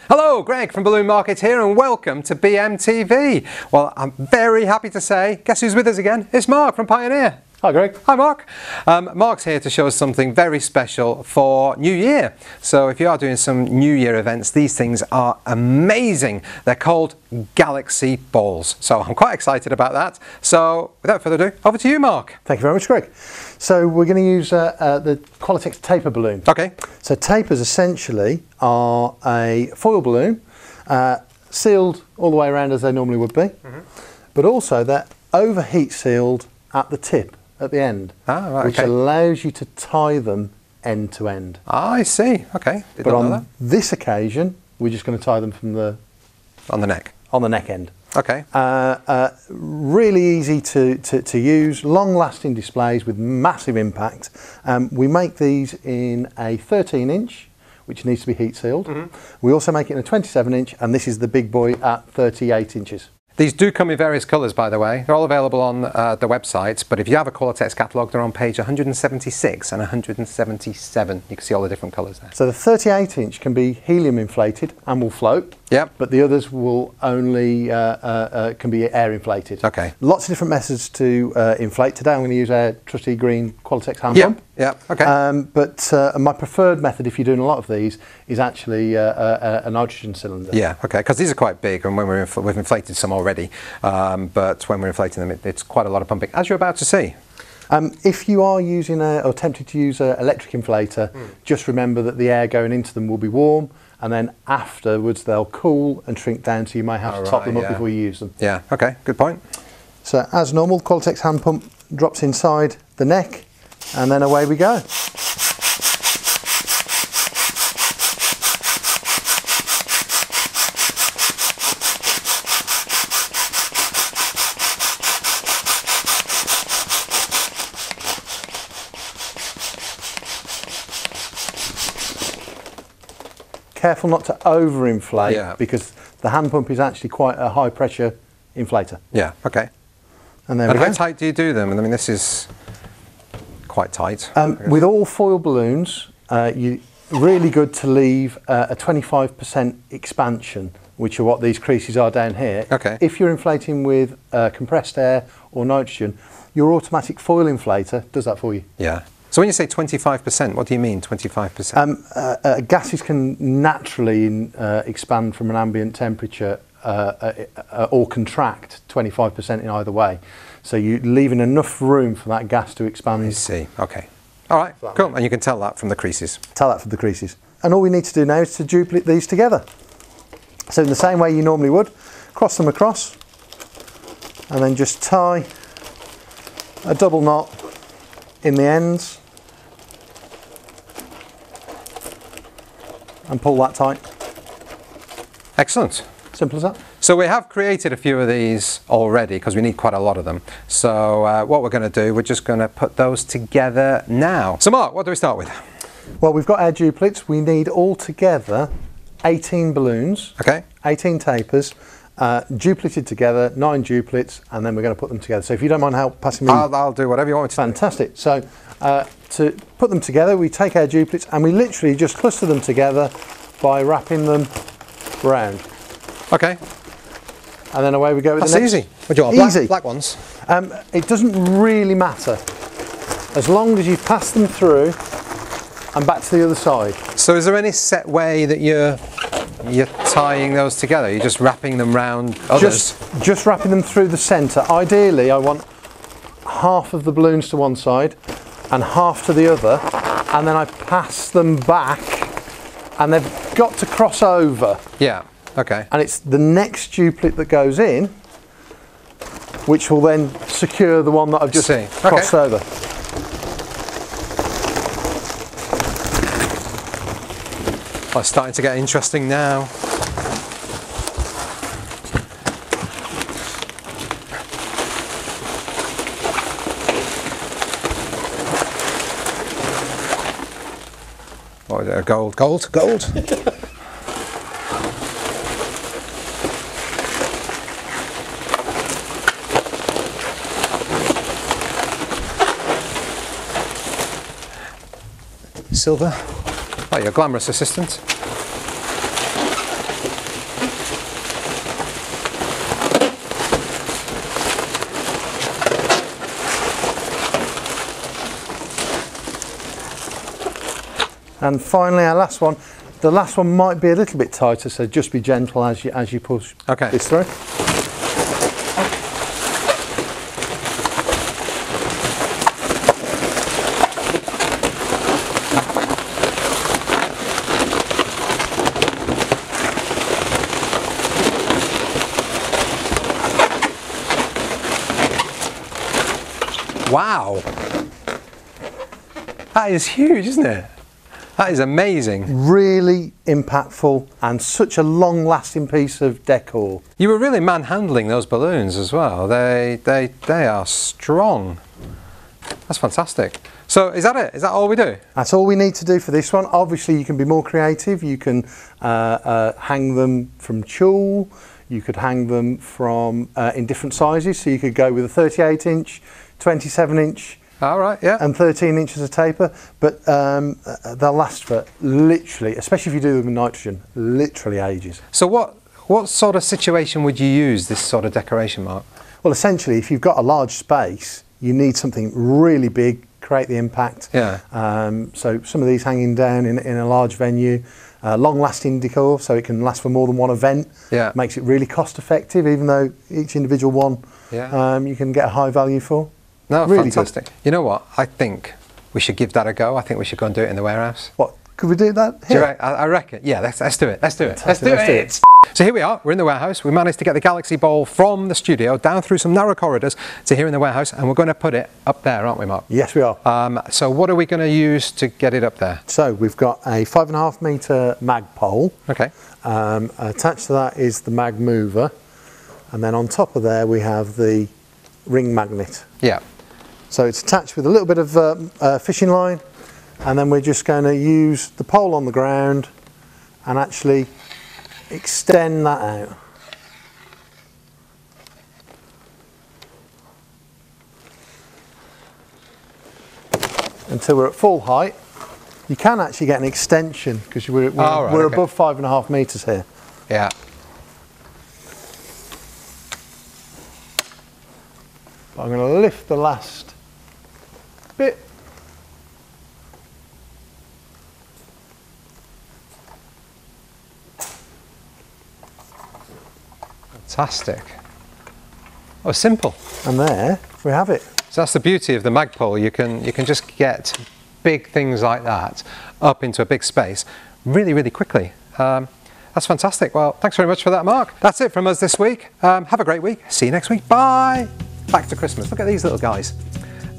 Hello, Greg from Balloon Market here and welcome to BMTV. Well, I'm very happy to say, guess who's with us again? It's Mark from Pioneer. Hi Greg. Hi Mark. Mark's here to show us something very special for New Year. So if you are doing some New Year events, these things are amazing. They're called Galaxy balls. So I'm quite excited about that. So without further ado, over to you, Mark. Thank you very much, Greg. So we're going to use the Qualatex taper balloon. Okay. So tapers essentially are a foil balloon, sealed all the way around as they normally would be, but also they're overheat sealed at the tip, at the end, which allows you to tie them end to end. I see. Okay. But on this occasion, we're just going to tie them from on the neck. On the neck end. Okay. Really easy to use, long-lasting displays with massive impact. We make these in a 13-inch, which needs to be heat sealed. We also make it in a 27-inch, and this is the big boy at 38 inches. These do come in various colours, by the way. They're all available on the website, but if you have a Qualatex catalogue, they're on page 176 and 177. You can see all the different colours there. So the 38-inch can be helium inflated and will float. Yep. But the others will only can be air inflated. Okay. Lots of different methods to inflate. Today I'm going to use our trusty green Qualatex hand pump. Yeah. Okay. But my preferred method, if you're doing a lot of these, is actually a nitrogen cylinder. Yeah. Okay. Because these are quite big, and when we've inflated some already, but when we're inflating them, it's quite a lot of pumping, as you're about to see. If you are using or tempted to use an electric inflator, just remember that the air going into them will be warm, and then afterwards they'll cool and shrink down, so you may have to top them up before you use them. Yeah, okay, good point. So as normal, Qualatex hand pump drops inside the neck, and then away we go. Careful not to overinflate, because the hand pump is actually quite a high pressure inflator. Yeah, okay. And there we go. How tight do you do them? I mean, this is quite tight. With all foil balloons, really good to leave a 25% expansion, which are what these creases are down here. Okay. If you're inflating with compressed air or nitrogen, your automatic foil inflator does that for you. Yeah. So when you say 25%, what do you mean 25%? Gases can naturally expand from an ambient temperature or contract 25% in either way. So you're leaving enough room for that gas to expand. I see, okay. All right, cool. And you can tell that from the creases. Tell that from the creases. And all we need to do now is to duplicate these together. So in the same way you normally would, cross them across and then just tie a double knot in the ends and pull that tight. Excellent. Simple as that. So we have created a few of these already because we need quite a lot of them. So what we're going to do, we're just going to put those together now. So Mark, what do we start with? Well, we've got our duplicates. We need altogether 18 balloons, 18 tapers, duplicated together, 9 duplicates, and then we're going to put them together. So if you don't mind passing me... I'll do whatever you want me to. Fantastic. So to put them together, we take our duplicates and we literally just cluster them together by wrapping them round. Okay. And then away we go with the next. That's easy. What do you want, black ones? It doesn't really matter, as long as you pass them through and back to the other side. So is there any set way that you're tying those together? You're just wrapping them round others? Just wrapping them through the centre. Ideally, I want half of the balloons to one side and half to the other, and then I pass them back, and they've got to cross over. Yeah, okay. And it's the next duplicate that goes in, which will then secure the one that I've just crossed over. Oh, it's starting to get interesting now. What is it, gold? Silver. Oh, your glamorous assistant. And finally, our last one. The last one might be a little bit tighter, so just be gentle as you push this through. Wow, that is huge, isn't it? That is amazing. Really impactful and such a long-lasting piece of decor. You were really manhandling those balloons as well. They are strong. That's fantastic. So is that it? Is that all we do? That's all we need to do for this one. Obviously, you can be more creative. You can hang them from tulle. You could hang them from in different sizes. So you could go with a 38-inch, 27-inch, all right, yeah, and 13 inches of taper. But they'll last for literally, especially if you do them in nitrogen, literally ages. So what sort of situation would you use this sort of decoration, Mark? Well, essentially, if you've got a large space, you need something really big, create the impact. Yeah. So some of these hanging down in a large venue. Long-lasting decor, so it can last for more than one event. Yeah. Makes it really cost-effective, even though each individual one you can get a high value for. No, really fantastic. Good. You know what? I think we should give that a go. I think we should go and do it in the warehouse. What? Could we do that here? I reckon. Yeah, let's do it. Let's do it. Fantastic. Let's do it. So here we are. We're in the warehouse. We managed to get the Galaxy Bowl from the studio down through some narrow corridors to here in the warehouse, and we're going to put it up there, aren't we, Mark? Yes, we are. So what are we going to use to get it up there? So we've got a 5.5 metre mag pole. Okay. Attached to that is the mag mover, and then on top of there we have the ring magnet. Yeah. So it's attached with a little bit of fishing line, and then we're just going to use the pole on the ground and actually extend that out. Until we're at full height. You can actually get an extension because we're above 5.5 metres here. Yeah. But I'm going to lift the last bit. Fantastic. Oh, simple. And there we have it. So that's the beauty of the Magpole. You can just get big things like that up into a big space really, really quickly. That's fantastic. Well, thanks very much for that, Mark. That's it from us this week. Have a great week. See you next week. Bye. Back to Christmas. Look at these little guys.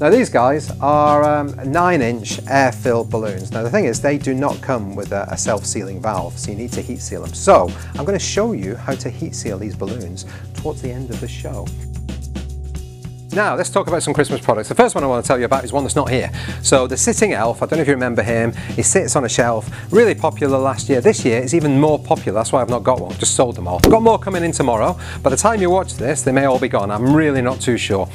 Now these guys are 9-inch air-filled balloons. Now the thing is, they do not come with a self-sealing valve, so you need to heat seal them. So I'm going to show you how to heat seal these balloons towards the end of the show. Now let's talk about some Christmas products. The first one I want to tell you about is one that's not here. So the Sitting Elf, I don't know if you remember him, he sits on a shelf, really popular last year. This year it's even more popular, that's why I've not got one, just sold them all. I've got more coming in tomorrow. By the time you watch this, they may all be gone, I'm really not too sure.